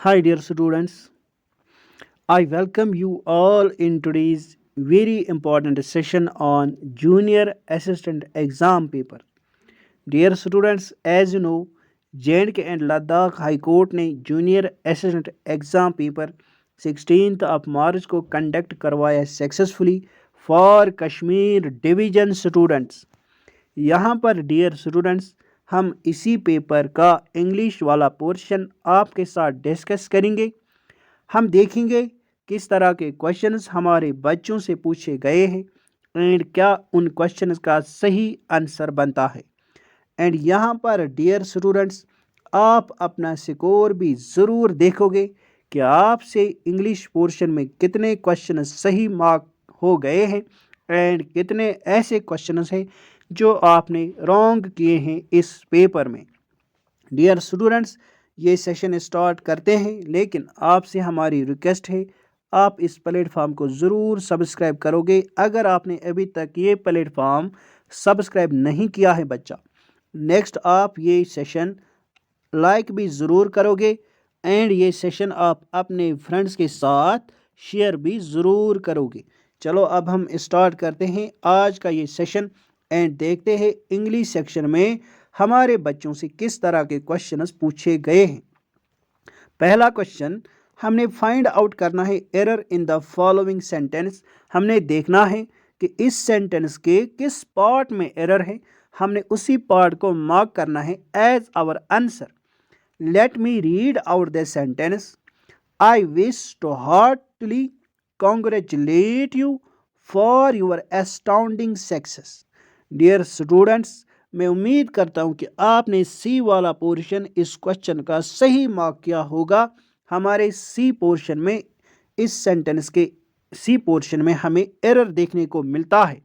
Hi, dear students. I welcome you all in today's very important session on Junior Assistant Exam Paper. Dear students, as you know, J&K and Ladakh High Court ने junior assistant exam paper 16 मार्च को conduct करवाया successfully for Kashmir division students. यहाँ पर dear students हम इसी paper का English वाला portion आपके साथ डिस्कस करेंगे। हम देखेंगे किस तरह के क्वेश्चंस हमारे बच्चों से पूछे गए हैं एंड क्या उन क्वेश्चंस का सही आंसर बनता है। एंड यहाँ पर डियर स्टूडेंट्स आप अपना स्कोर भी ज़रूर देखोगे कि आपसे इंग्लिश पोर्शन में कितने क्वेश्चन सही मार्क हो गए हैं एंड कितने ऐसे क्वेश्चंस हैं जो आपने रॉन्ग किए हैं इस पेपर में। डियर स्टूडेंट्स, ये सेशन स्टार्ट करते हैं, लेकिन आपसे हमारी रिक्वेस्ट है आप इस प्लेटफॉर्म को ज़रूर सब्सक्राइब करोगे अगर आपने अभी तक ये प्लेटफॉर्म सब्सक्राइब नहीं किया है बच्चा। नेक्स्ट आप ये सेशन लाइक भी ज़रूर करोगे एंड ये सेशन आप अपने फ्रेंड्स के साथ शेयर भी ज़रूर करोगे। चलो अब हम स्टार्ट करते हैं आज का ये सेशन एंड देखते हैं इंग्लिश सेक्शन में हमारे बच्चों से किस तरह के क्वेश्चंस पूछे गए हैं। पहला क्वेश्चन हमने फाइंड आउट करना है error in the following sentence. हमने देखना है कि इस सेंटेंस के किस पार्ट में एरर है, हमने उसी पार्ट को मार्क करना है as our answer. Let me read out the sentence. I wish to heartily congratulate you for your astounding success. Dear students, मैं उम्मीद करता हूं कि आपने सी वाला पोर्शन इस क्वेश्चन का सही मार्क किया होगा। हमारे सी पोर्शन में इस सेंटेंस के सी पोर्शन में हमें एरर देखने को मिलता है।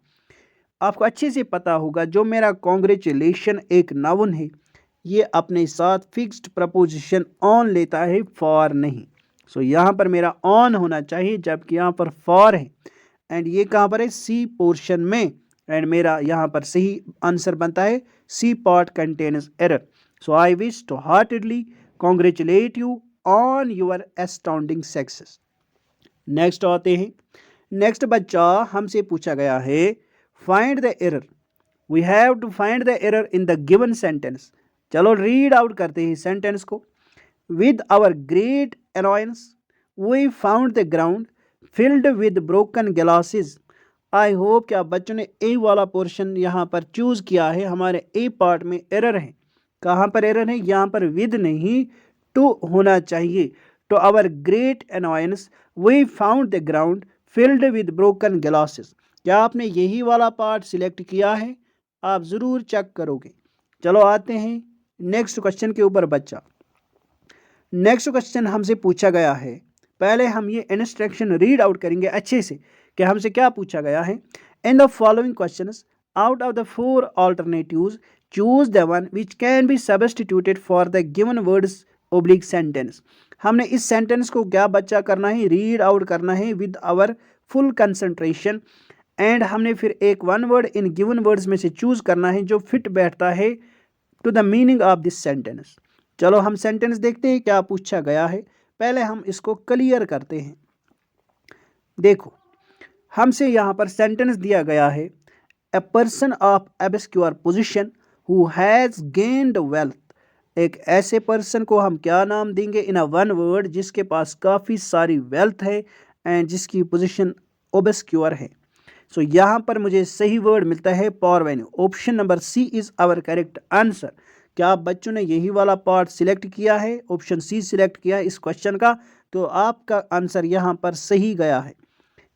आपको अच्छे से पता होगा जो मेरा कॉन्ग्रेचुलेशन एक नाउन है, ये अपने साथ फिक्स्ड प्रपोजिशन ऑन लेता है, फॉर नहीं। सो यहाँ पर मेरा ऑन होना चाहिए जबकि यहाँ पर फॉर है एंड ये कहाँ पर है, सी पोर्शन में। एंड मेरा यहाँ पर सही आंसर बनता है C part contains error. So I wish to heartedly congratulate you on your astounding success. Next आते हैं। नेक्स्ट बच्चा हमसे पूछा गया है find the error. We have to find the error in the given sentence. चलो रीड आउट करते हैं सेंटेंस को। With our great annoyance we found the ground filled with broken glasses. I hope कि आप बच्चों ने ए वाला पोर्शन यहाँ पर चूज़ किया है। हमारे ए पार्ट में एरर है। कहाँ पर एरर है, यहाँ पर विद नहीं टू होना चाहिए। To our great annoyance we found the ground filled with broken glasses. क्या आपने यही वाला पार्ट सिलेक्ट किया है? आप ज़रूर चेक करोगे। चलो आते हैं नेक्स्ट क्वेश्चन के ऊपर बच्चा। नेक्स्ट क्वेश्चन हमसे पूछा गया है, पहले हम ये इंस्ट्रक्शन रीड आउट करेंगे अच्छे से कि हमसे क्या पूछा गया है। In the following questions out of the four alternatives choose the one which can be substituted for the given words oblique sentence. हमने इस सेंटेंस को क्या बच्चा करना है, रीड आउट करना है with our full concentration and हमने फिर एक one word in given words में से चूज करना है जो फिट बैठता है to the meaning of this sentence. चलो हम सेंटेंस देखते हैं क्या पूछा गया है। पहले हम इसको क्लियर करते हैं। देखो हमसे यहाँ पर सेंटेंस दिया गया है, a person of obscure position who has gained wealth. एक ऐसे पर्सन को हम क्या नाम देंगे इन अ वन वर्ड जिसके पास काफ़ी सारी वेल्थ है एंड जिसकी पोजीशन ओबस्क्योर है। सो यहाँ पर मुझे सही वर्ड मिलता है parvenu. Option number C is our correct answer. क्या आप बच्चों ने यही वाला पार्ट सिलेक्ट किया है, ऑप्शन सी सिलेक्ट किया है इस क्वेश्चन का, तो आपका आंसर यहाँ पर सही गया है।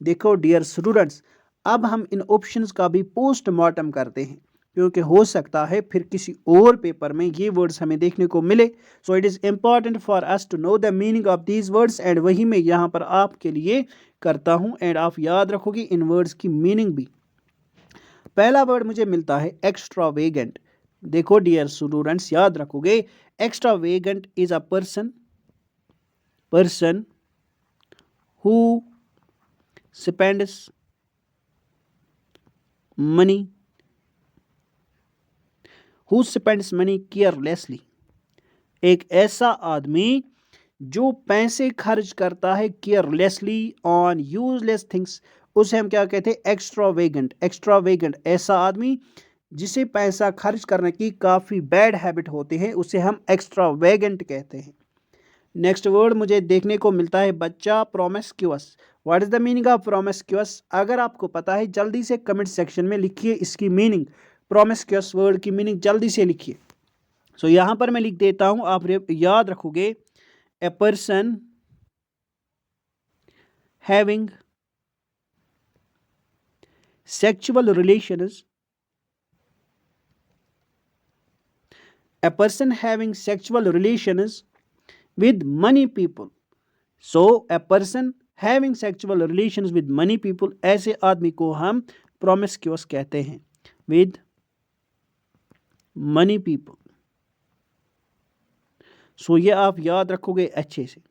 देखो डियर स्टूडेंट्स, अब हम इन ऑप्शंस का भी पोस्टमार्टम करते हैं क्योंकि हो सकता है फिर किसी और पेपर में ये वर्ड्स हमें देखने को मिले। So it is important for us to know the meaning of these words and वही मैं यहाँ पर आपके लिए करता हूँ एंड आप याद रखोगे इन वर्ड्स की मीनिंग भी। पहला वर्ड मुझे मिलता है एक्स्ट्रावेगेंट। देखो डियर स्टूडेंट्स याद रखोगे, extravagant is a person who spends money carelessly. एक ऐसा आदमी जो पैसे खर्च करता है केयरलेसली ऑन यूजलेस थिंग्स, उसे हम क्या कहते हैं? एक्स्ट्रावेगेंट। एक्स्ट्रावेगेंट ऐसा आदमी जिसे पैसा खर्च करने की काफ़ी बैड हैबिट होती है, उसे हम एक्स्ट्रावेगेंट कहते हैं। नेक्स्ट वर्ड मुझे देखने को मिलता है बच्चा, promiscuous. What is the meaning of promiscuous? अगर आपको पता है जल्दी से कमेंट सेक्शन में लिखिए इसकी मीनिंग। प्रोमिस्क्यूअस वर्ड की मीनिंग जल्दी से लिखिए। सो यहाँ पर मैं लिख देता हूँ, आप याद रखोगे। A person having sexual relations, a person having sexual relations with many people. So a person having sexual relations with many people, ऐसे आदमी को हम promiscuous कहते हैं, with many people. So ये आप याद रखोगे अच्छे से।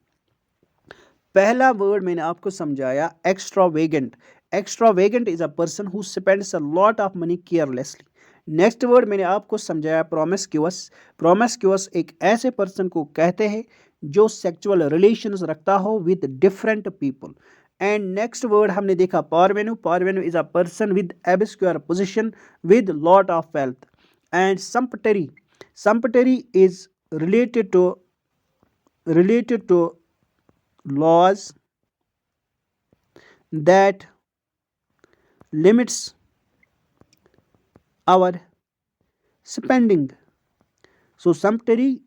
पहला वर्ड मैंने आपको समझाया extravagant. Extravagant is a person who spends a lot of money carelessly. Next word मैंने आपको समझाया प्रोमिस्क्यूअस। प्रोमिस्क्यूअस एक ऐसे पर्सन को कहते हैं जो सेक्सुअल रिलेशंस रखता हो with different people. And next word हमने देखा parvenu. Parvenu is a person with obscure position with lot of wealth. And sumptuary, sumptuary is related to laws that limits our spending. So sumptuary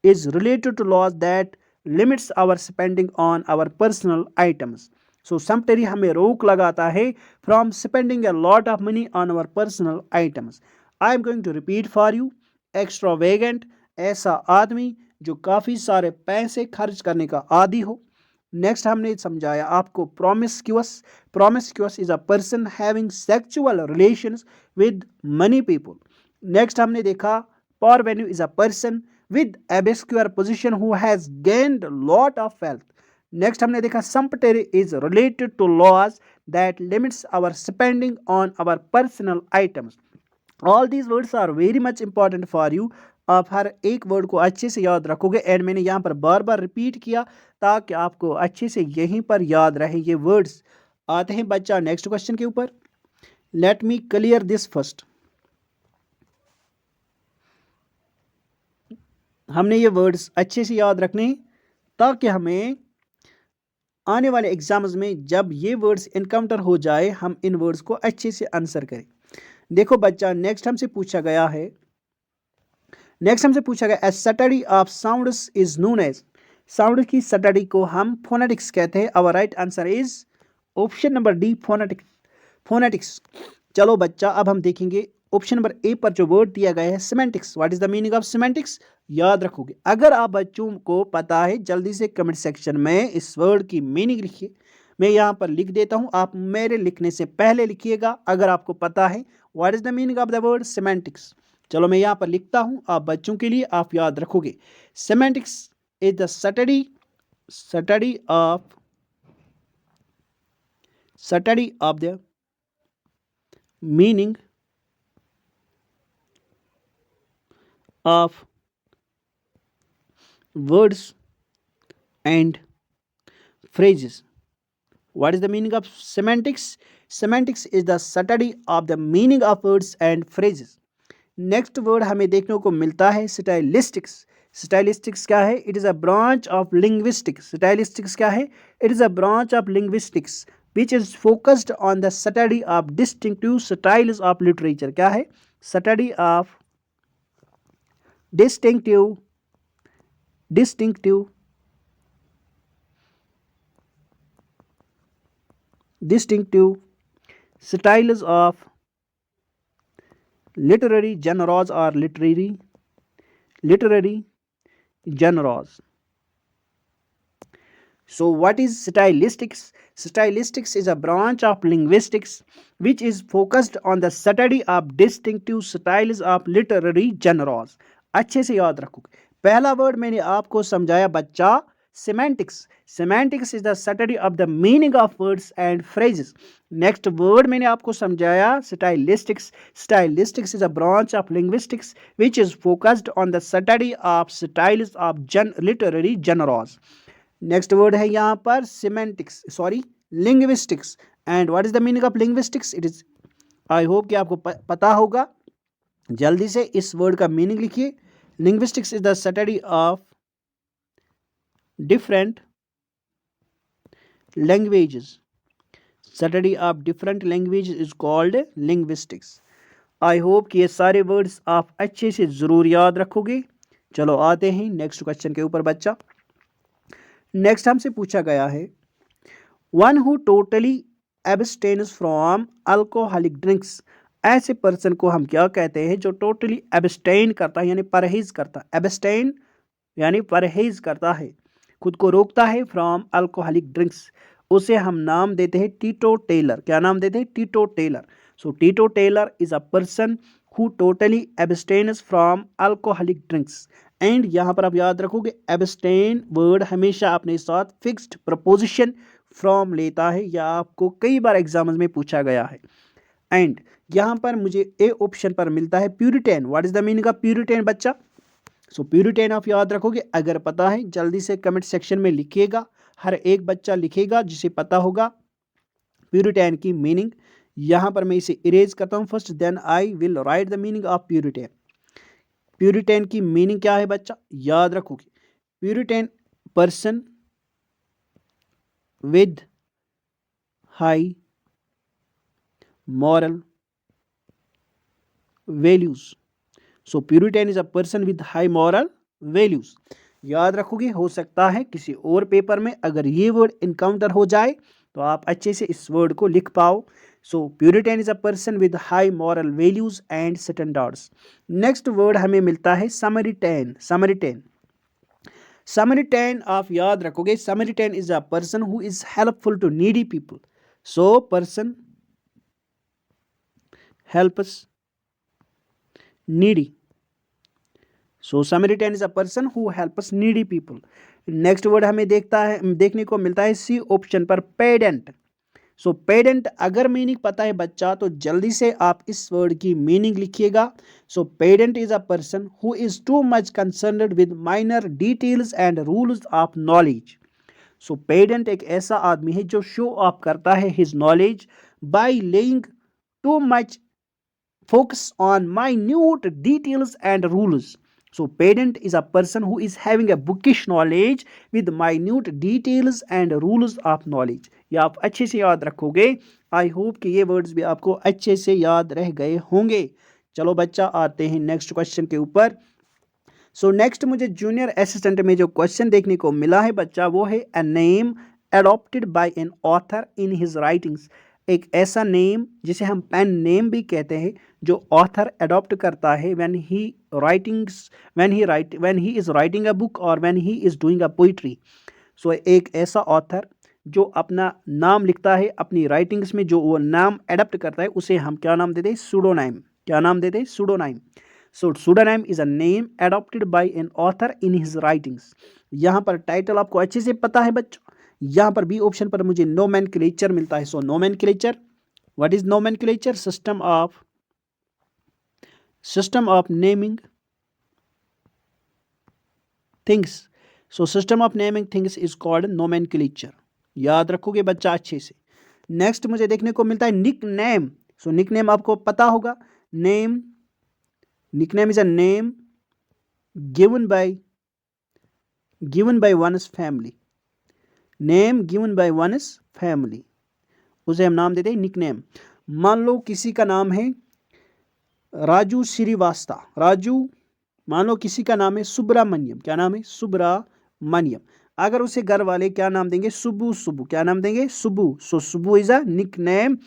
is related to laws that limits our spending on our personal items. So sumptuary हमें रोक लगाता है from spending a lot of money on our personal items. I am going to repeat for you. Extravagant ऐसा आदमी जो काफ़ी सारे पैसे खर्च करने का आदी हो। नेक्स्ट हमने समझाया आपको promiscuous. Promiscuous is a person having sexual relations with many people. Next हमने देखा parvenu is a person with obscure position who has gained lot of wealth. Next हमने देखा sumptuary is related to laws that limits our spending on our personal items. All these words are very much important for you. आप हर एक word को अच्छे से याद रखोगे एंड मैंने यहाँ पर बार बार रिपीट किया ताकि आपको अच्छे से यहीं पर याद रहे ये वर्ड्स। आते हैं बच्चा नेक्स्ट क्वेश्चन के ऊपर। Let me clear this first. हमने ये वर्ड्स अच्छे से याद रखने ताकि हमें आने वाले एग्जाम्स में जब ये वर्ड्स इनकाउंटर हो जाए हम इन वर्ड्स को अच्छे से आंसर करें। देखो बच्चा नेक्स्ट हमसे पूछा गया है, a study of sounds is known as. Sound की स्टडी को हम फोनेटिक्स कहते हैं। Our right answer is option number D, phonetics. Phonetics. चलो बच्चा अब हम देखेंगे ऑप्शन नंबर ए पर जो वर्ड दिया गया है semantics. What is the meaning of semantics? याद रखोगे। अगर आप बच्चों को पता है जल्दी से कमेंट सेक्शन में इस वर्ड की मीनिंग लिखिए। मैं यहाँ पर लिख देता हूँ, आप मेरे लिखने से पहले लिखिएगा अगर आपको पता है what is the meaning of the word semantics. चलो मैं यहाँ पर लिखता हूँ, आप बच्चों के लिए आप याद रखोगे। Semantics is the study of the meaning of words and phrases. What is the meaning of semantics? Semantics is the study of the meaning of words and phrases. Next word हमें देखने को मिलता है स्टाइलिस्टिक्स। स्टाइलिस्टिक्स क्या है? It is a branch of linguistics. Stylistics क्या है? It is a branch of linguistics which is focused on the study of distinctive styles of literature. क्या है? Study of distinctive styles of literary genres or literary genres. So what is stylistics? Stylistics is a branch of linguistics which is focused on the study of distinctive styles of literary genres. अच्छे से याद रखोगे। पहला word मैंने आपको समझाया बच्चा semantics. Semantics is the study of the meaning of words and phrases. Next word मैंने आपको समझाया stylistics. Stylistics is a branch of linguistics which is focused on the study of styles of literary genres. Next word है यहाँ पर semantics, sorry linguistics. And what is the meaning of linguistics? It is, I hope कि आपको पता होगा। जल्दी से इस वर्ड का मीनिंग लिखिए। Linguistics is the study of different languages. Study of different language is called linguistics. I hope कि ये सारे वर्ड्स आप अच्छे से ज़रूर याद रखोगे। चलो आते हैं नेक्स्ट क्वेश्चन के ऊपर बच्चा। नेक्स्ट हमसे पूछा गया है, one who totally abstains from alcoholic drinks. ऐसे पर्सन को हम क्या कहते हैं जो टोटली एब्सटेन करता है, यानी परहेज करता है। एब्सटेन यानी परहेज करता है, खुद को रोकता है फ्रॉम अल्कोहलिक ड्रिंक्स। उसे हम नाम देते हैं टीटो टेलर। क्या नाम देते हैं? Teetotaller. So teetotaller is a person who totally abstains from alcoholic drinks. And यहाँ पर आप याद रखोगे एब्सटेन वर्ड हमेशा अपने साथ फिक्स्ड प्रपोजिशन फ्रॉम लेता है, या आपको कई बार एग्जाम्स में पूछा गया है। एंड यहाँ पर मुझे ए ऑप्शन पर मिलता है puritan. What is the meaning of puritan बच्चा? सो प्यूरिटेन आप याद रखोगे। अगर पता है जल्दी से कमेंट सेक्शन में लिखिएगा, हर एक बच्चा लिखेगा जिसे पता होगा प्यूरिटेन की मीनिंग। यहाँ पर मैं इसे इरेज करता हूँ first, then I will write the meaning of puritan. Puritan की मीनिंग क्या है बच्चा? याद रखोगे, puritan person with high moral values. So Puritan is a person with high moral values. याद रखोगे, हो सकता है किसी और पेपर में अगर ये वर्ड इनकाउंटर हो जाए तो आप अच्छे से इस वर्ड को लिख पाओ। So puritan is a person with high moral values and standards. Next word हमें मिलता है समरिटेन। समरिटेन, समरिटेन आप याद रखोगे, samaritan is a person who is helpful to needy people. So person helps needy. So Samaritan is a person who helps needy people. Next word हमें देखने को मिलता है सी ऑप्शन पर पेडेंट। सो पेडेंट अगर मीनिंग पता है बच्चा तो जल्दी से आप इस वर्ड की मीनिंग लिखिएगा। So pedant is a person who is too much concerned with minor details and rules of knowledge. So pedant एक ऐसा आदमी है जो शो ऑफ करता है his knowledge by laying too much focus on minute details and rules. So pedant is a person who is having a bookish knowledge with minute details and rules of knowledge. ये आप अच्छे से याद रखोगे। आई hope कि ये words भी आपको अच्छे से याद रह गए होंगे। चलो बच्चा आते हैं नेक्स्ट क्वेश्चन के ऊपर। सो नेक्स्ट मुझे जूनियर असिस्टेंट में जो क्वेश्चन देखने को मिला है बच्चा वो है a name adopted by an author in his writings. एक ऐसा नेम जिसे हम पेन नेम भी कहते हैं जो ऑथर अडॉप्ट करता है when he is writing a book और when he is doing a poetry. So एक ऐसा ऑथर जो अपना नाम लिखता है अपनी राइटिंग्स में, जो वो नाम अडॉप्ट करता है उसे हम क्या नाम देते हैं? सूडोनाइम। क्या नाम देते हैं? Pseudonym. So pseudonym is a name adopted by an author in his writings. यहाँ पर टाइटल आपको अच्छे से पता है बच्चों। यहाँ पर बी ऑप्शन पर मुझे नोमेनक्लेचर मिलता है। So nomenclature, what is nomenclature? System of naming things. So system of naming things is called nomenclature. याद रखोगे बच्चा अच्छे से। नेक्स्ट मुझे देखने को मिलता है निक नेम। सो निक नेम आपको पता होगा। Name, nickname is a name given by one's family. Name given by one's family, उसे हम नाम देते हैं निक नेम। मान लो किसी का नाम है राजू श्रीवास्तव। मान लो किसी का नाम है सुब्रमण्यम। क्या नाम है? सुब्रमण्यम। अगर उसे घर वाले क्या नाम देंगे? सुबू। क्या नाम देंगे? Subu. So Subu is a nickname,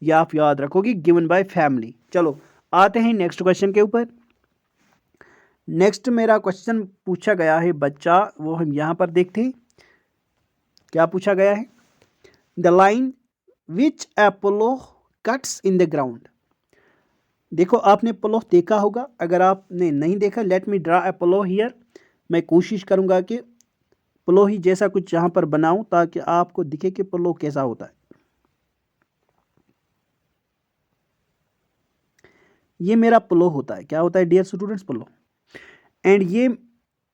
या आप याद रखोगे गिवन बाय फैमिली। चलो आते हैं नेक्स्ट क्वेश्चन के ऊपर। नेक्स्ट मेरा क्वेश्चन पूछा गया है बच्चा, वो हम यहाँ पर देखते हैं क्या पूछा गया है। The line which a plough cuts in the ground. देखो आपने प्लो देखा होगा, अगर आपने नहीं देखा let me draw a plough here. मैं कोशिश करूंगा कि प्लो ही जैसा कुछ यहाँ पर बनाऊं ताकि आपको दिखे कि प्लो कैसा होता है। ये मेरा प्लो होता है। क्या होता है डियर स्टूडेंट्स? प्लो। एंड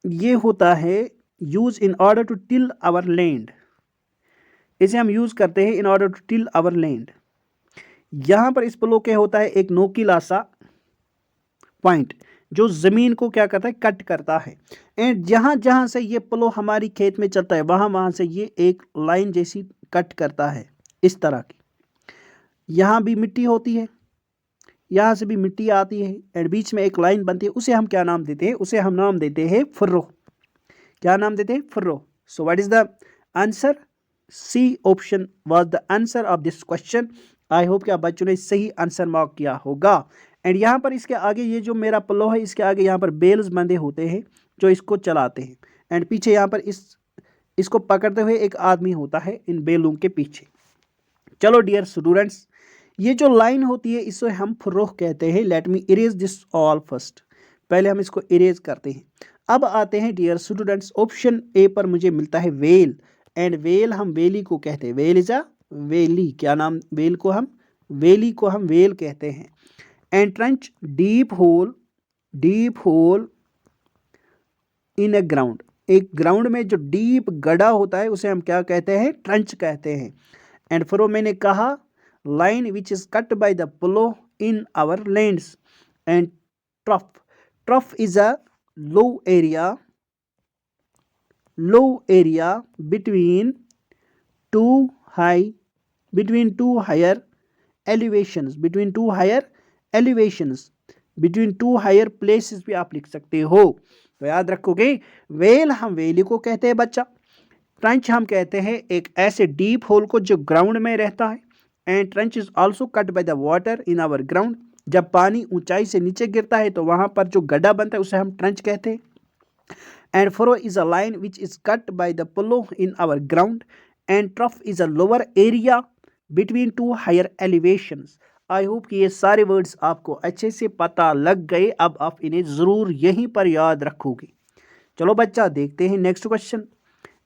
ये होता है use in order to till our land, इसे हम यूज करते हैं in order to till our land. यहां पर इस प्लो के होता है एक नोकीला सा पॉइंट जो जमीन को क्या करता है, कट करता है। एंड जहां जहां से ये प्लो हमारी खेत में चलता है वहां वहां से ये एक लाइन जैसी कट करता है, इस तरह की। यहां भी मिट्टी होती है, यहां से भी मिट्टी आती है एंड बीच में एक लाइन बनती है, उसे हम क्या नाम देते हैं, उसे हम नाम देते हैं फुर्रो। क्या नाम देते हैं, फुर्रो। So what is the answer, C option was the answer of this question. I hope कि आप बच्चों ने सही आंसर मार्क किया होगा। एंड यहाँ पर इसके आगे ये जो मेरा प्लो है, इसके आगे यहाँ पर बेल्स बंधे होते हैं जो इसको चलाते हैं। एंड पीछे यहाँ पर इसको पकड़ते हुए एक आदमी होता है इन बेलों के पीछे। चलो डियर स्टूडेंट्स, ये जो लाइन होती है इसे हम फुर्रो कहते हैं। Let me erase this all first. पहले हम इसको इरेज करते हैं। अब आते हैं डियर स्टूडेंट्स, ऑप्शन ए पर मुझे मिलता है वेल। एंड वेल हम वेली को कहते हैं, वेल इज अ वेली। क्या नाम, वेल को हम वेली को हम वेल कहते हैं। And trench, deep whole in A ground, एक ग्राउंड में जो डीप गड्ढा होता है उसे हम क्या कहते हैं, ट्रेंच कहते हैं। एंड फुर्रो मैंने कहा line which is cut by the plough in our lands. And trough is a low area between two higher elevations, between two higher places भी आप लिख सकते हो। तो याद रखोगे, वेल हम वेली को कहते हैं बच्चा, ट्रेंच हम कहते हैं एक ऐसे डीप होल को जो ग्राउंड में रहता है। And trench is also cut by the water in our ground, जब पानी ऊंचाई से नीचे गिरता है तो वहां पर जो गड्ढा बनता है उसे हम ट्रेंच कहते हैं। And furrow is a line which is cut by the plow in our ground, and trough is a lower area between two higher elevations. I hope कि ये सारे वर्ड्स आपको अच्छे से पता लग गए। अब आप इन्हें ज़रूर यहीं पर याद रखोगे। चलो बच्चा देखते हैं नेक्स्ट क्वेश्चन।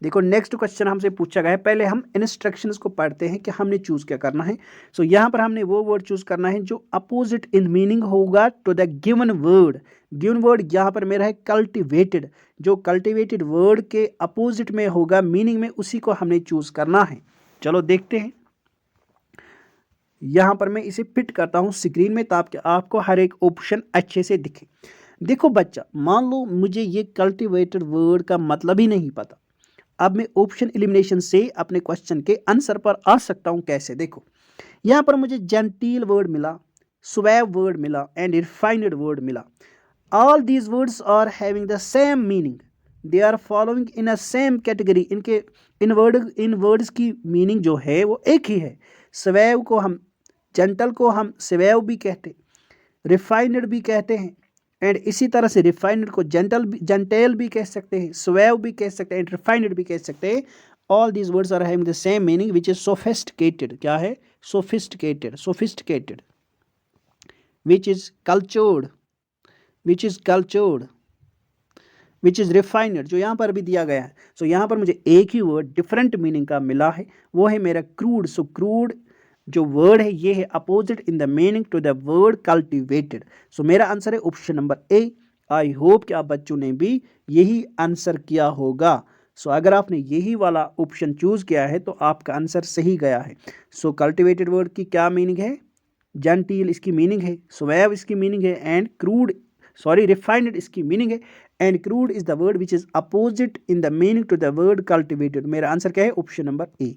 देखो नेक्स्ट क्वेश्चन हमसे पूछा गया है, पहले हम इंस्ट्रक्शंस को पढ़ते हैं कि हमने चूज क्या करना है। सो यहाँ पर हमने वो वर्ड चूज करना है जो अपोजिट इन मीनिंग होगा to the given word. Given word यहाँ पर मेरा है कल्टिवेटेड, जो कल्टिवेटेड वर्ड के अपोजिट में होगा मीनिंग में, उसी को हमने चूज करना है। चलो देखते हैं। यहाँ पर मैं इसे फिट करता हूँ स्क्रीन में ताकि आपको हर एक ऑप्शन अच्छे से दिखे। देखो बच्चा, मान लो मुझे ये कल्टिवेटेड वर्ड का मतलब ही नहीं पता। अब मैं ऑप्शन एलिमिनेशन से अपने क्वेश्चन के आंसर पर आ सकता हूं। कैसे, देखो यहां पर मुझे जेंटील वर्ड मिला, स्वैव वर्ड मिला एंड रिफाइंड वर्ड मिला। All these words are having the same meaning, they are following in a same category. इनके इन वर्ड्स की मीनिंग जो है वो एक ही है। स्वैव को हम, जेंटल को हम स्वैव भी कहते हैं, रिफाइंड भी कहते हैं। एंड इसी तरह से रिफाइंड को जेंटेल भी कह सकते हैं, स्वैव भी कह सकते हैं, एंड रिफाइंड भी कह सकते हैं। All these words are having the same meaning which is sophisticated. क्या है, sophisticated, which is cultured, which is refined, जो यहाँ पर भी दिया गया है। सो यहाँ पर मुझे एक ही वर्ड डिफरेंट मीनिंग का मिला है, वो है मेरा क्रूड। सो क्रूड जो वर्ड है ये है opposite in the meaning to the word cultivated. So मेरा आंसर है option number A. I hope कि आप बच्चों ने भी यही आंसर किया होगा। सो अगर आपने यही वाला ऑप्शन चूज किया है तो आपका आंसर सही गया है। सो कल्टिवेटेड वर्ड की क्या मीनिंग है, जेंटील इसकी मीनिंग है, स्वैव इसकी मीनिंग है, एंड रिफाइंड इसकी मीनिंग है। And crude is the word which is opposite in the meaning to the word cultivated. मेरा आंसर क्या है, ऑप्शन नंबर ए।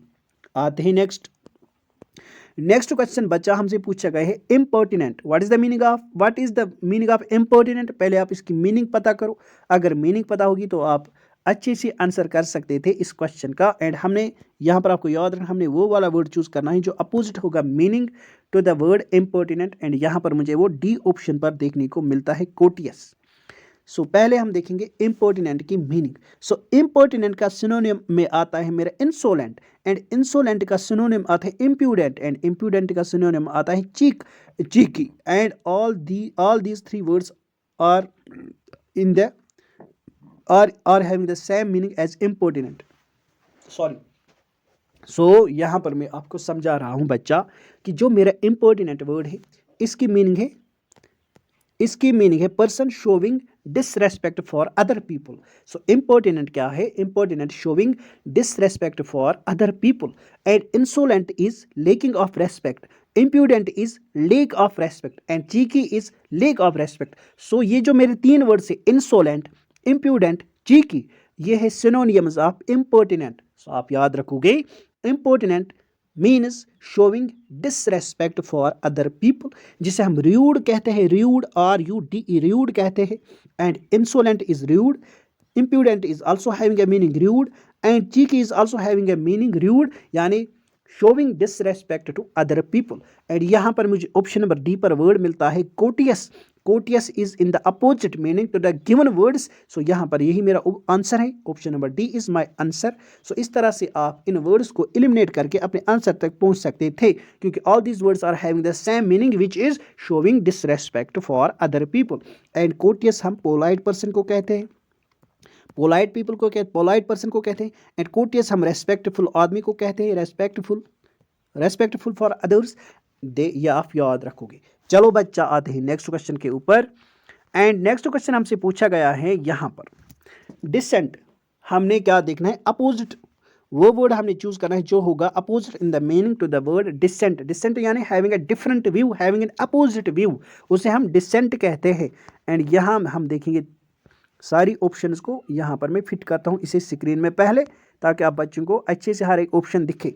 आते हैं नेक्स्ट क्वेश्चन बच्चा हमसे पूछा गया है impertinent. What is the meaning of impertinent. पहले आप इसकी मीनिंग पता करो, अगर मीनिंग पता होगी तो आप अच्छे से आंसर कर सकते थे इस क्वेश्चन का। एंड हमने यहाँ पर आपको याद रखना, हमने वो वाला वर्ड चूज करना है जो अपोजिट होगा meaning to the word impertinent. And यहाँ पर मुझे वो डी ऑप्शन पर देखने को मिलता है, कोटियस। सो पहले हम देखेंगे इम्पर्टिनेंट की मीनिंग। सो इम्पर्टिनेंट का सिनोनिम में आता है मेरा इंसोलेंट, एंड इंसोलेंट का सिनोनिम आता है इम्प्यूडेंट, एंड इम्प्यूडेंट का सिनोनिम आता है cheeky. And all these three words are in the are having the same meaning as impertinent. So यहाँ पर मैं आपको समझा रहा हूँ बच्चा कि जो मेरा इम्पर्टिनेंट वर्ड है इसकी मीनिंग है person showing disrespect for other people. So impertinent क्या है? Impertinent showing disrespect for other people, and insolent is lacking of respect, impudent is lack of respect, and cheeky is lack of respect. So ये जो मेरे तीन word से insolent, impudent, cheeky, ये है synonyms of impertinent. So आप याद रखोगे impertinent means showing disrespect for other people, जिसे हम rude कहते हैं, rude R-U-D-E, rude कहते हैं, and insolent is rude, impudent is also having a meaning rude, and cheeky is also having a meaning rude, यानी showing disrespect to other people. And यहाँ पर मुझे ऑप्शन नंबर डी पर word मिलता है courteous. Courteous is in the opposite meaning to the given words. So यहाँ पर यही मेरा आंसर है, option number D is my answer. So इस तरह से आप इन वर्ड्स को एलिमिनेट करके अपने आंसर तक पहुँच सकते थे, क्योंकि all these words are having the same meaning which is showing disrespect for other people. And courteous हम पोलाइट पर्सन को कहते हैं, पोलाइट पीपल को कहते, पोलाइट पर्सन को कहते हैं, एंड कोटियस हम रेस्पेक्टफुल आदमी को कहते हैं, रेस्पेक्टफुल फॉर अदर्स। ये आप याद रखोगे। चलो बच्चा आते हैं नेक्स्ट क्वेश्चन के ऊपर। एंड नेक्स्ट क्वेश्चन हमसे पूछा गया है यहाँ पर डिसेंट। हमने क्या देखना है? अपोजिट, वो वर्ड हमने चूज करना है जो होगा opposite in the meaning to the word dissent. Dissent यानी having a different view, having an opposite view, उसे हम डिसेंट कहते हैं। एंड यहाँ हम देखेंगे सारी ऑप्शंस को, यहाँ पर मैं फिट करता हूँ इसे स्क्रीन में पहले, ताकि आप बच्चों को अच्छे से हर एक ऑप्शन दिखे।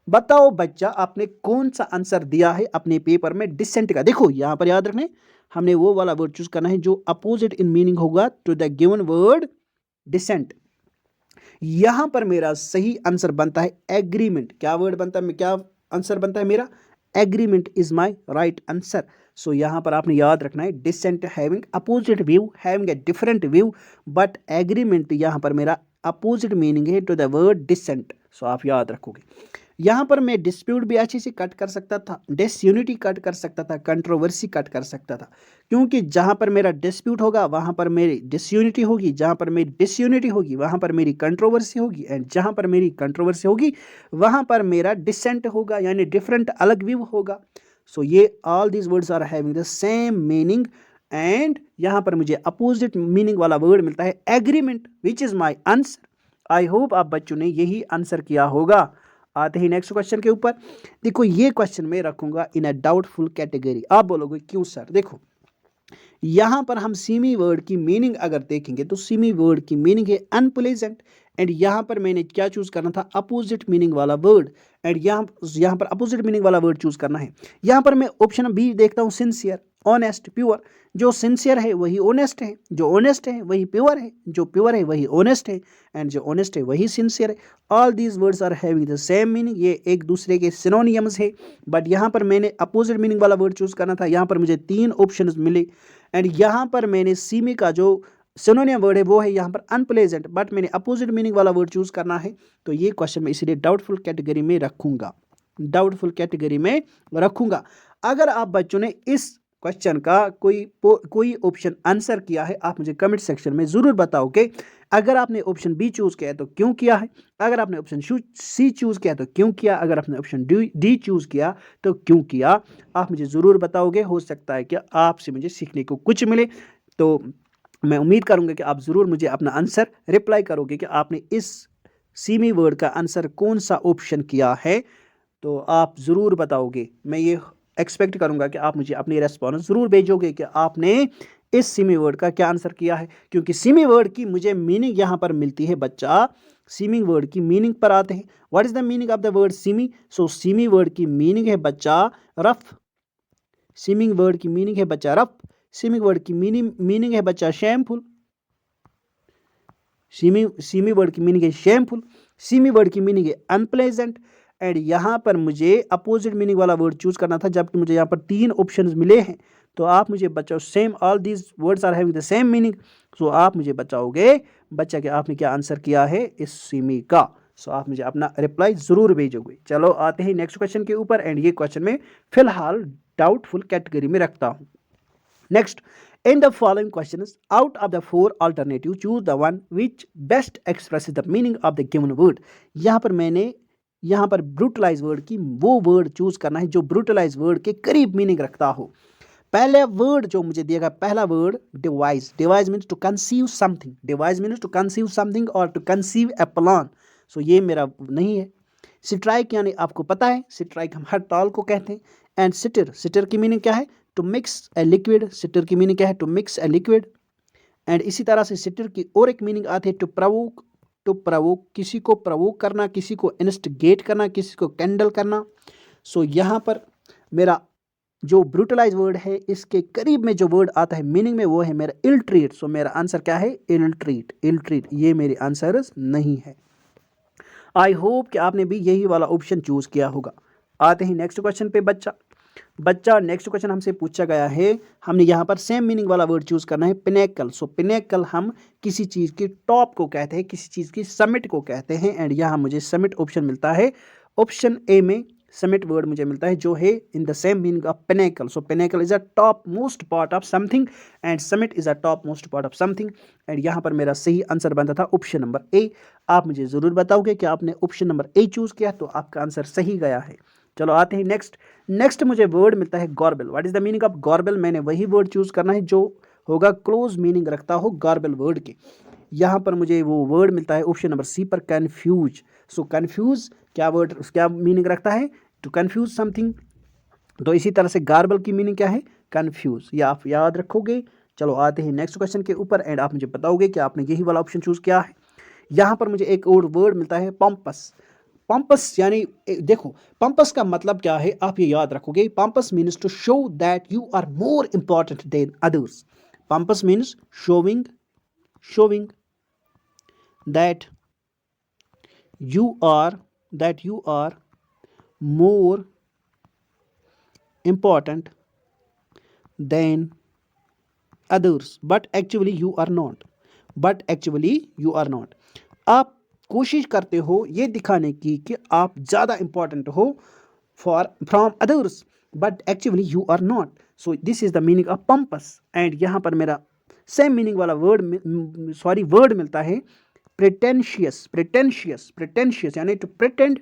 बताओ बच्चा आपने कौन सा आंसर दिया है अपने पेपर में डिसेंट का? देखो यहाँ पर याद रखने, हमने वो वाला वर्ड चूज करना है जो अपोजिट इन मीनिंग होगा to the given word decent. यहाँ पर मेरा सही आंसर बनता है एग्रीमेंट। क्या वर्ड बनता है, क्या आंसर बनता है मेरा? Agreement is my right answer. So यहाँ पर आपने याद रखना है dissent having opposite view, having a different view, but agreement यहाँ पर मेरा अपोजिट मीनिंग है to the word dissent. So आप याद रखोगे। यहाँ पर मैं डिस्प्यूट भी अच्छे से कट कर सकता था, डिसयूनिटी कट कर सकता था, कंट्रोवर्सी कट कर सकता था, क्योंकि जहाँ पर मेरा डिस्प्यूट होगा वहाँ पर मेरी डिसयूनिटी होगी, जहाँ पर मेरी डिसयूनिटी होगी वहाँ पर मेरी कंट्रोवर्सी होगी, एंड जहाँ पर मेरी कंट्रोवर्सी होगी वहाँ पर मेरा डिसेंट होगा, यानी डिफरेंट अलग व्यू होगा। सो ये all these words are having the same meaning, and यहाँ पर मुझे अपोजिट मीनिंग वाला वर्ड मिलता है agreement, which is my answer. I hope आप बच्चों ने यही आंसर किया होगा। आते ही नेक्स्ट क्वेश्चन के ऊपर। देखो ये क्वेश्चन मैं रखूंगा इन अ डाउटफुल कैटेगरी। आप बोलोगे क्यों सर? देखो यहाँ पर हम सीमी वर्ड की मीनिंग अगर देखेंगे तो सीमी वर्ड की मीनिंग है अनप्लेजेंट, एंड यहाँ पर मैंने क्या चूज करना था? अपोजिट मीनिंग वाला वर्ड, एंड यहाँ पर अपोजिट मीनिंग वाला वर्ड चूज करना है। यहाँ पर मैं ऑप्शन बी देखता हूँ सिंसियर, ऑनेस्ट, प्योर। जो सिंसियर है वही ऑनेस्ट है, जो ऑनेस्ट है वही प्योर है, जो प्योर है वही ऑनेस्ट है, एंड जो ऑनेस्ट है वही सिंसियर है। All these words are having the same meaning, ये एक दूसरे के सिनोनियम्स है, बट यहाँ पर मैंने अपोजिट मीनिंग वाला वर्ड चूज करना था। यहाँ पर मुझे तीन ऑप्शन मिले, एंड यहाँ पर मैंने सीमी का जो सिनोनियम वर्ड है वो है यहाँ पर अनप्लेजेंट, बट मैंने अपोजिट मीनिंग वाला वर्ड चूज करना है। तो ये क्वेश्चन मैं इसलिए डाउटफुल कैटेगरी में रखूंगा, डाउटफुल कैटेगरी में रखूंगा। अगर आप बच्चों ने इस क्वेश्चन का कोई ऑप्शन आंसर किया है, आप मुझे कमेंट सेक्शन में ज़रूर बताओगे। अगर आपने ऑप्शन बी चूज किया है तो क्यों किया है, अगर आपने ऑप्शन सी चूज किया तो क्यों किया, अगर आपने ऑप्शन डी चूज किया तो क्यों किया, आप मुझे ज़रूर बताओगे। हो सकता है कि आपसे मुझे सीखने को कुछ मिले, तो मैं उम्मीद करूंगा कि आप ज़रूर मुझे अपना आंसर रिप्लाई करोगे कि आपने इस सीमी वर्ड का आंसर कौन सा ऑप्शन किया है, तो आप ज़रूर बताओगे। मैं ये एक्सपेक्ट करूंगा कि आप मुझे अपनी रेस्पॉन्स ज़रूर भेजोगे कि आपने इस सीमी वर्ड का क्या आंसर किया है, क्योंकि सीमी वर्ड की मुझे मीनिंग यहाँ पर मिलती है बच्चा। सीमी वर्ड की मीनिंग पर आते हैं। What is the meaning of the word semi? So semi word की मीनिंग है बच्चा रफ, सीमिंग वर्ड की मीनिंग है बच्चा रफ, सीमिंग वर्ड की मीनिंग है बच्चा शेमफुल, सीमी वर्ड की मीनिंग है शेमफुल, सीमी वर्ड की मीनिंग है अनप्लेजेंट, एंड यहाँ पर मुझे अपोजिट मीनिंग वाला वर्ड चूज करना था, जबकि मुझे यहाँ पर तीन ऑप्शंस मिले हैं। तो आप मुझे बचाओ, same all these words are having the same meaning. So आप मुझे बताओगे बच्चा कि आपने क्या आंसर किया है इस सीमी का। सो आप मुझे अपना रिप्लाई ज़रूर भेजोगे। चलो आते हैं नेक्स्ट क्वेश्चन के ऊपर, एंड ये क्वेश्चन में फिलहाल डाउटफुल कैटेगरी में रखता हूँ। Next, in the following questions, out of the four alternatives, choose the one which best expresses the meaning of the given word. यहाँ पर मैंने ब्रूटलाइज वर्ड की वो वर्ड चूज करना है जो ब्रूटलाइज वर्ड के करीब मीनिंग रखता हो। पहले वर्ड जो मुझे दिया गया, पहला word device, device means to conceive something, device means to conceive something और to conceive a plan. So ये मेरा नहीं है। स्ट्राइक यानी आपको पता है, स्ट्राइक हम हर ताल को कहते हैं। एंड सिटर, सिटर की मीनिंग क्या है? To mix a liquid, stir की मीनिंग क्या है? To mix a liquid. And इसी तरह से सिटर की और एक मीनिंग आती है टू प्रवोक, टू प्रवोक, किसी को प्रवोक करना, किसी को इंस्टिगेट करना, किसी को कैंडल करना। सो यहाँ पर मेरा जो ब्रूटलाइज वर्ड है, इसके करीब में जो वर्ड आता है मीनिंग में, वो है मेरा इल ट्रीट। सो मेरा आंसर क्या है? इल ट्रीट, इल ट्रीट, ये मेरे आंसर नहीं है। आई होप कि आपने भी यही वाला ऑप्शन चूज किया होगा। आते हैं नेक्स्ट क्वेश्चन पे। बच्चा नेक्स्ट क्वेश्चन हमसे पूछा गया है, हमने यहाँ पर सेम मीनिंग वाला वर्ड चूज करना है, पिनेकल। सो पिनेकल हम किसी चीज़ की टॉप को कहते हैं, किसी चीज़ की समिट को कहते हैं। एंड यहाँ मुझे समिट ऑप्शन मिलता है, ऑप्शन ए में समिट वर्ड मुझे मिलता है, जो है in the same meaning of pinnacle. So pinnacle is a top most part of something and summit is a top most part of something. And यहाँ पर मेरा सही आंसर बनता था ऑप्शन नंबर ए। आप मुझे ज़रूर बताओगे कि आपने ऑप्शन नंबर ए चूज़ किया, तो आपका आंसर सही गया है। चलो आते हैं नेक्स्ट मुझे वर्ड मिलता है garble. What is the meaning of garble? मैंने वही वर्ड चूज करना है जो होगा क्लोज मीनिंग रखता हो गॉर्बल वर्ड के। यहाँ पर मुझे वो वर्ड मिलता है ऑप्शन नंबर सी पर, कन्फ्यूज। सो कन्फ्यूज क्या वर्ड, क्या मीनिंग रखता है? To confuse something. तो इसी तरह से गार्बल की मीनिंग क्या है? कन्फ्यूज। ये आप याद रखोगे। चलो आते हैं नेक्स्ट क्वेश्चन के ऊपर एंड आप मुझे बताओगे कि आपने यही वाला ऑप्शन चूज किया है। यहाँ पर मुझे एक और वर्ड मिलता है पंपस। पंपस यानी देखो, पंपस का मतलब क्या है आप ये याद रखोगे। Pompous means to show that you are more important than others. Pompous means showing that you are more important than others, but actually you are not, आप कोशिश करते हो ये दिखाने की कि आप ज़्यादा इंपॉर्टेंट हो from others, but actually you are not. So this is the meaning of pompous. And यहाँ पर मेरा सेम मीनिंग वाला वर्ड मिलता है प्रिटेंशियस यानी to pretend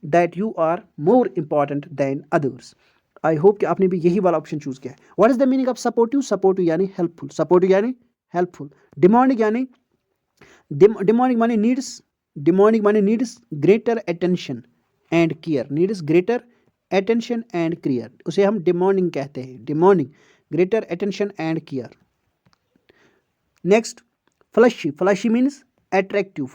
that you are more important than others. I hope कि आपने भी यही वाला ऑप्शन चूज किया है। What is the meaning of supportive यानी हेल्पफुल। डिमांडिंग यानी demonic money needs greater attention and care, उसे हम demanding कहते हैं, demanding greater attention and care। next flashy means attractive।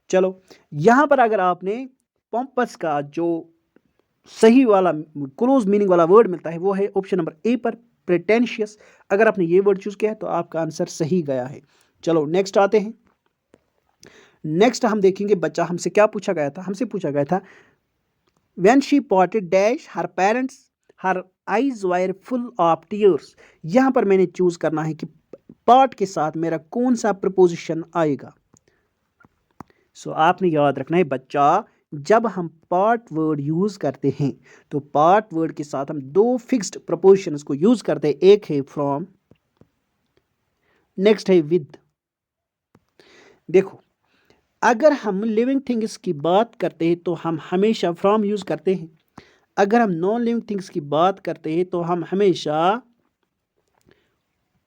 चलो यहां पर अगर आपने पंपस का जो सही वाला क्लोज मीनिंग वाला वर्ड मिलता है वो है ऑप्शन नंबर ए पर, प्रिटेंशियस। अगर आपने ये वर्ड चूज किया है तो आपका आंसर सही गया है। चलो नेक्स्ट आते हैं। नेक्स्ट हम देखेंगे बच्चा हमसे क्या पूछा गया था। हमसे पूछा गया था when she potted dash her parents her eyes wire full of tears. यहां पर मैंने चूज करना है कि पार्ट के साथ मेरा कौन सा प्रपोजिशन आएगा। सो आपने याद रखना है बच्चा, जब हम पार्ट वर्ड यूज करते हैं तो पार्ट वर्ड के साथ हम दो फिक्स्ड प्रपोजिशंस को यूज करते हैं। एक है फ्रॉम, नेक्स्ट है विद। देखो अगर हम लिविंग थिंग्स की बात करते हैं तो हम हमेशा फ्रॉम यूज करते हैं। अगर हम नॉन लिविंग थिंग्स की बात करते हैं तो हम हमेशा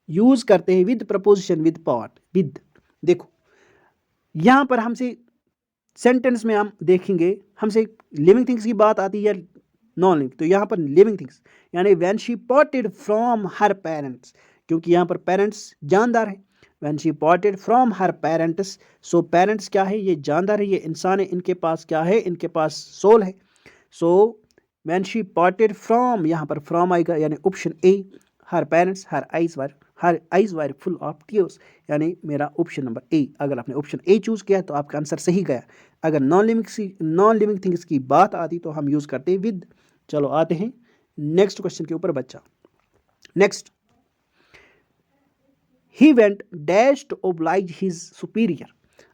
यूज करते हैं with preposition, with part, with. देखो यहां पर हमसे सेंटेंस में हम देखेंगे हमसे लिविंग थिंग्स की बात आती है या नॉन लिविंग, तो यहाँ पर लिविंग थिंग्स यानी when she potted from her parents, क्योंकि यहाँ पर पेरेंट्स जानदार है। When she potted from her parents, so parents क्या है? ये जानदार है, ये इंसान है, इनके पास क्या है? इनके पास सोल है। So when she potted from, यहाँ पर फ्रॉम आएगा यानी option A, her parents her eyes wire full of tears, यानी मेरा ऑप्शन नंबर ए। अगर आपने ऑप्शन ए चूज किया तो आपका आंसर सही गया। अगर नॉन लिविंग थिंग्स की बात आती तो हम यूज करते हैं विद। चलो आते हैं नेक्स्ट क्वेश्चन के ऊपर बच्चा। Next, he went dash to oblige his superior.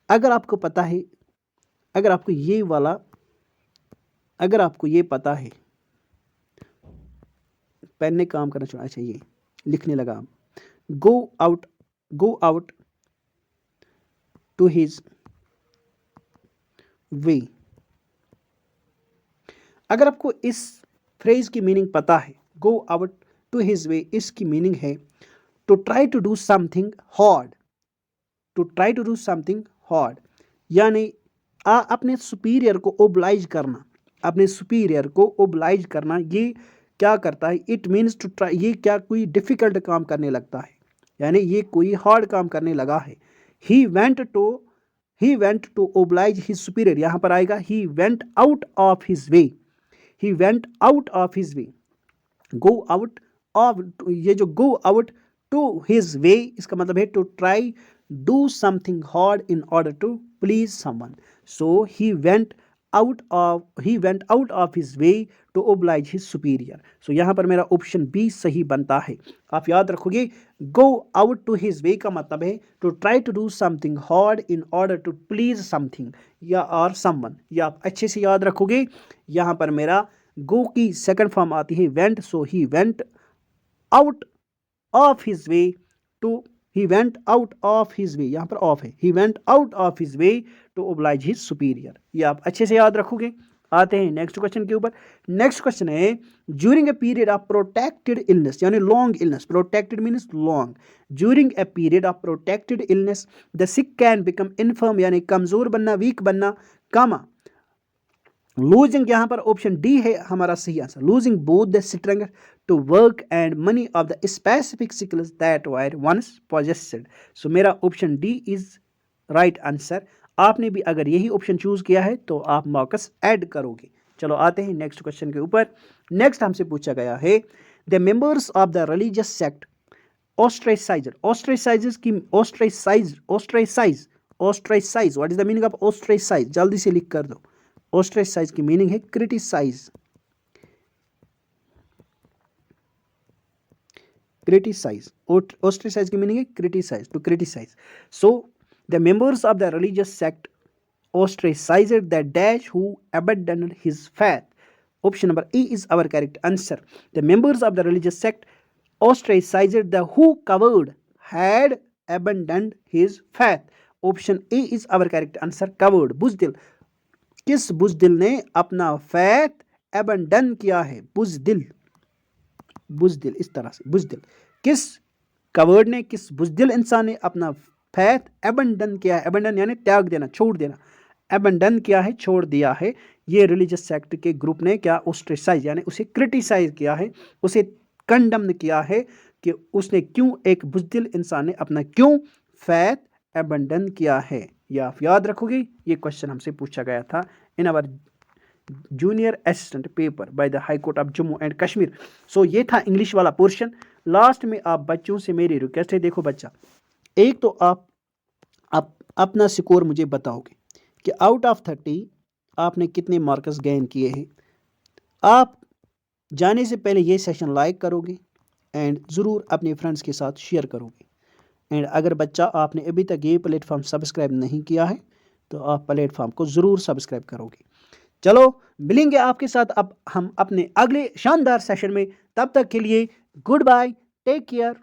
अगर आपको पता है, अगर आपको ये पता है, पेन ने काम करना चाहिए। अच्छा ये लिखने लगा, go out to his way. अगर आपको इस फ्रेज की मीनिंग पता है, go out to his way, इसकी मीनिंग है to try to do something hard, to try to do something hard, यानी अपने सुपीरियर को ओब्लाइज करना, अपने सुपीरियर को ओब्लाइज करना। ये क्या करता है, इट मीन्स टू ट्राई, ये क्या कोई डिफिकल्ट काम करने लगता है, यानी ये कोई हार्ड काम करने लगा है। He went to oblige his superior, यहाँ पर आएगा he went out of his way, he went out of his way, go out of, ये जो go out to his way, इसका मतलब है to try do something hard in order to please someone. So he went out of his way to oblige his superior। सो यहाँ पर मेरा option B सही बनता है। आप याद रखोगे, go out to his way का मतलब है to try to do something hard in order to please something या और someone, या आप अच्छे से याद रखोगे। यहाँ पर मेरा go की सेकंड फॉर्म आती है went, so he went out of his way to, he went out of his way, यहाँ पर ऑफ है, he went out of his way to oblige his superior, ये आप अच्छे से याद रखोगे। आते हैं नेक्स्ट क्वेश्चन के ऊपर। नेक्स्ट क्वेश्चन है, during a period of protected illness, यानी long illness, protected means long, during a period of protected illness the sick can become infirm, यानी कमजोर बनना, वीक बनना, कामा, लूजिंग, यहाँ पर ऑप्शन डी है हमारा सही answer, losing both the strength to work and money of the specific skills that were once possessed. So मेरा option D is right answer. आपने भी अगर यही ऑप्शन चूज किया है तो आप मार्क्स ऐड करोगे। चलो आते हैं नेक्स्ट क्वेश्चन के ऊपर। नेक्स्ट हमसे पूछा गया है, the members of the religious sect ostracized, ostracize की ostracize what is the meaning of ostracize, जल्दी से लिख कर दो। ऑस्ट्रेसाइज की मीनिंग है क्रिटिसाइज, क्रिटिसाइज, ऑस्ट्रेसाइज की मीनिंग है criticize, to criticize. So the members of the religious sect ostracized the dash who abandoned his faith. Option number E is our correct answer. The members of the religious sect ostracized the who covered had abandoned his faith. Option A is our correct answer. Covered, बुज़दिल, किस बुज़दिल ने अपना faith abandon किया है, बुज़दिल, बुज़दिल इस तरह से, बुज़दिल, किस covered ने, किस बुज़दिल इंसान ने अपना फैथ abandon किया है, abandon यानी त्याग देना, छोड़ देना, abandon किया है, छोड़ दिया है। ये रिलीजियस सेक्ट के ग्रुप ने क्या ओस्ट्रेसाइज यानी उसे क्रिटिसाइज किया है, उसे कंडम्न किया है कि उसने क्यों, एक बुज़दिल इंसान ने अपना क्यों फैथ abandon किया है। या आप याद रखोगे, ये क्वेश्चन हमसे पूछा गया था in our junior assistant paper by the high court of Jammu and Kashmir. So ये था इंग्लिश वाला पोर्शन। लास्ट में आप बच्चों से मेरी रिक्वेस्ट है, देखो बच्चा, एक तो आप अपना स्कोर मुझे बताओगे कि आउट ऑफ 30 आपने कितने मार्क्स गेन किए हैं। आप जाने से पहले ये सेशन लाइक करोगे एंड ज़रूर अपने फ्रेंड्स के साथ शेयर करोगे। एंड अगर बच्चा आपने अभी तक ये प्लेटफॉर्म सब्सक्राइब नहीं किया है तो आप प्लेटफॉर्म को ज़रूर सब्सक्राइब करोगे। चलो मिलेंगे आपके साथ अब हम अपने अगले शानदार सेशन में, तब तक के लिए गुड बाय, टेक केयर।